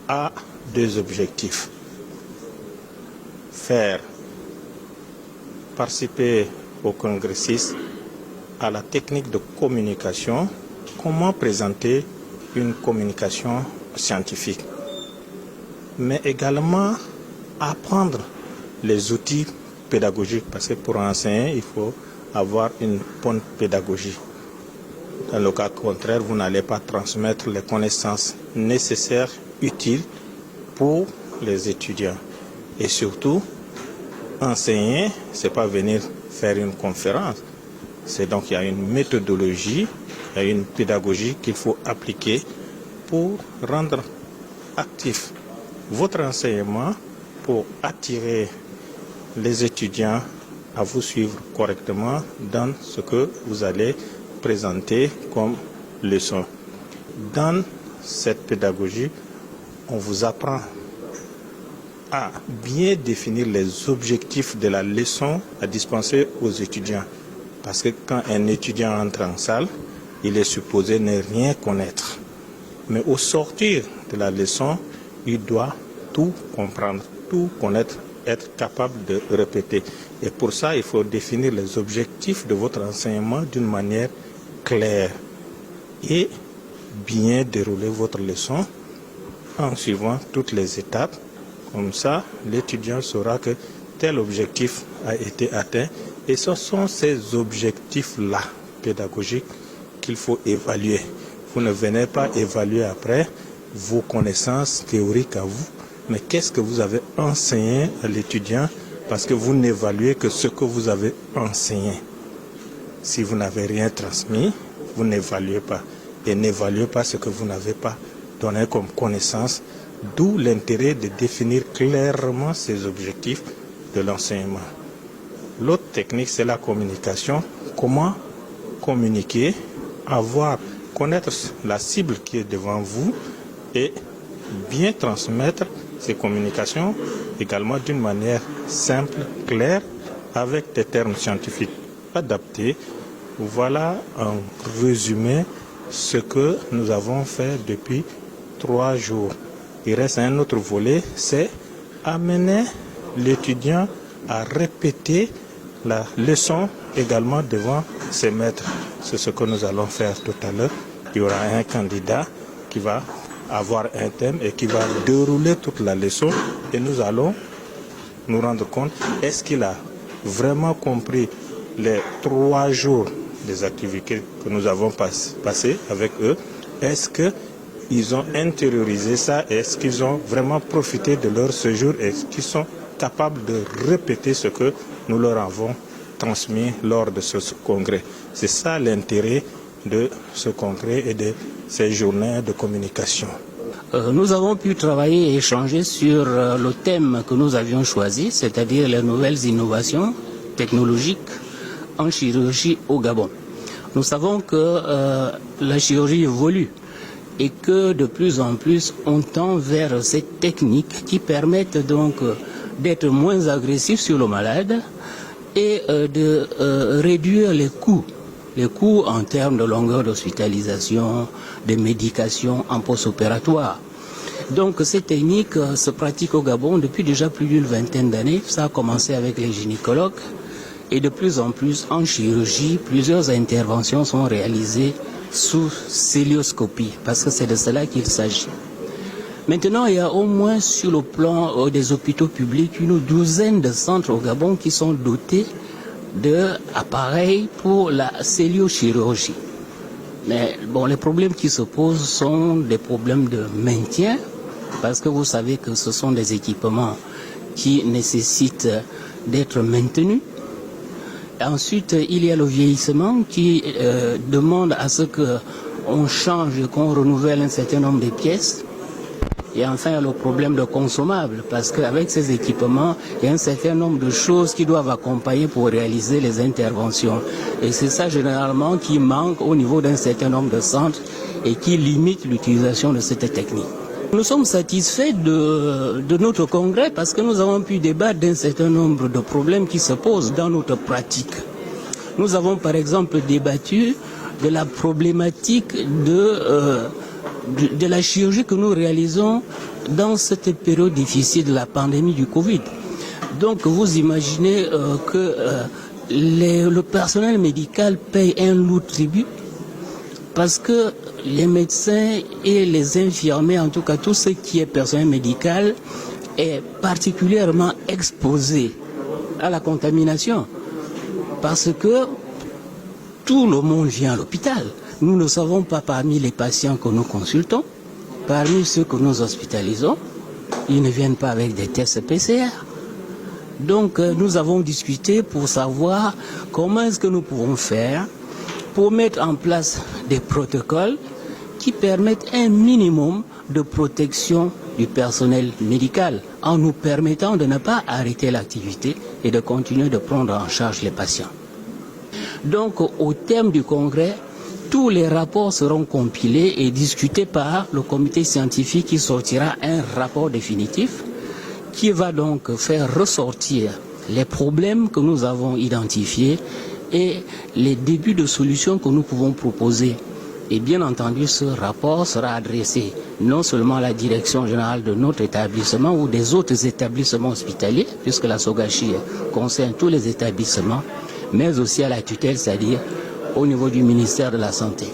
a deux objectifs. Faire participer aux congressistes à la technique de communication, comment présenter une communication scientifique, mais également apprendre les outils pédagogiques, parce que pour enseigner, il faut avoir une bonne pédagogie. Dans le cas contraire, vous n'allez pas transmettre les connaissances nécessaires, utiles pour les étudiants. Et surtout, enseigner, ce n'est pas venir faire une conférence. C'est donc il y a une méthodologie, il y a une pédagogie qu'il faut appliquer pour rendre actif votre enseignement, pour attirer les étudiants à vous suivre correctement dans ce que vous allez présenter comme leçon. Dans cette pédagogie, on vous apprend à bien définir les objectifs de la leçon à dispenser aux étudiants. Parce que quand un étudiant entre en salle, il est supposé ne rien connaître. Mais au sortir de la leçon, il doit tout comprendre, tout connaître, être capable de répéter. Et pour ça, il faut définir les objectifs de votre enseignement d'une manière claire et bien dérouler votre leçon en suivant toutes les étapes. Comme ça, l'étudiant saura que tel objectif a été atteint. Et ce sont ces objectifs-là, pédagogiques, qu'il faut évaluer. Vous ne venez pas évaluer après vos connaissances théoriques à vous, mais qu'est-ce que vous avez enseigné à l'étudiant, parce que vous n'évaluez que ce que vous avez enseigné. Si vous n'avez rien transmis, vous n'évaluez pas. Et n'évaluez pas ce que vous n'avez pas donné comme connaissance, d'où l'intérêt de définir clairement ces objectifs de l'enseignement. L'autre technique, c'est la communication. Comment communiquer, connaître la cible qui est devant vous et bien transmettre ces communications également d'une manière simple, claire, avec des termes scientifiques adaptés. Voilà en résumé ce que nous avons fait depuis 3 jours. Il reste un autre volet, c'est amener l'étudiant à répéter la leçon également devant ses maîtres. C'est ce que nous allons faire tout à l'heure. Il y aura un candidat qui va avoir un thème et qui va dérouler toute la leçon et nous allons nous rendre compte, est-ce qu'il a vraiment compris les 3 jours des activités que nous avons passées avec eux? Est-ce qu'ils ont intériorisé ça? Est-ce qu'ils ont vraiment profité de leur séjour? Est-ce qu'ils sont capables de répéter ce que nous leur avons transmis lors de ce congrès? C'est ça l'intérêt de ce congrès et de ces journées de communication. Nous avons pu travailler et échanger sur le thème que nous avions choisi, c'est-à-dire les nouvelles innovations technologiques en chirurgie au Gabon. Nous savons que la chirurgie évolue et que de plus en plus on tend vers ces techniques qui permettent donc d'être moins agressifs sur le malade et de réduire les coûts en termes de longueur d'hospitalisation, de médication en post-opératoire. Donc ces techniques se pratiquent au Gabon depuis déjà plus d'une vingtaine d'années. Ça a commencé avec les gynécologues et de plus en plus en chirurgie, plusieurs interventions sont réalisées sous cœlioscopie parce que c'est de cela qu'il s'agit. Maintenant, il y a au moins sur le plan des hôpitaux publics une douzaine de centres au Gabon qui sont dotés d'appareils pour la cœliochirurgie. Mais bon, les problèmes qui se posent sont des problèmes de maintien, parce que vous savez que ce sont des équipements qui nécessitent d'être maintenus. Ensuite, il y a le vieillissement qui demande à ce qu'on change, qu'on renouvelle un certain nombre de pièces. Et enfin, il y a le problème de consommables, parce qu'avec ces équipements, il y a un certain nombre de choses qui doivent accompagner pour réaliser les interventions. Et c'est ça généralement qui manque au niveau d'un certain nombre de centres et qui limite l'utilisation de cette technique. Nous sommes satisfaits de notre congrès parce que nous avons pu débattre d'un certain nombre de problèmes qui se posent dans notre pratique. Nous avons par exemple débattu de la problématique de de la chirurgie que nous réalisons dans cette période difficile de la pandémie du Covid. Donc vous imaginez que le personnel médical paye un lourd tribut parce que les médecins et les infirmiers, en tout cas tout ce qui est personnel médical, est particulièrement exposé à la contamination parce que tout le monde vient à l'hôpital. Nous ne savons pas parmi les patients que nous consultons, parmi ceux que nous hospitalisons, ils ne viennent pas avec des tests PCR. Donc nous avons discuté pour savoir comment est-ce que nous pouvons faire pour mettre en place des protocoles qui permettent un minimum de protection du personnel médical en nous permettant de ne pas arrêter l'activité et de continuer de prendre en charge les patients. Donc au terme du congrès, tous les rapports seront compilés et discutés par le comité scientifique qui sortira un rapport définitif qui va donc faire ressortir les problèmes que nous avons identifiés et les débuts de solutions que nous pouvons proposer. Et bien entendu, ce rapport sera adressé non seulement à la direction générale de notre établissement ou des autres établissements hospitaliers, puisque la SOGACHI concerne tous les établissements, mais aussi à la tutelle, c'est-à-dire au niveau du ministère de la Santé.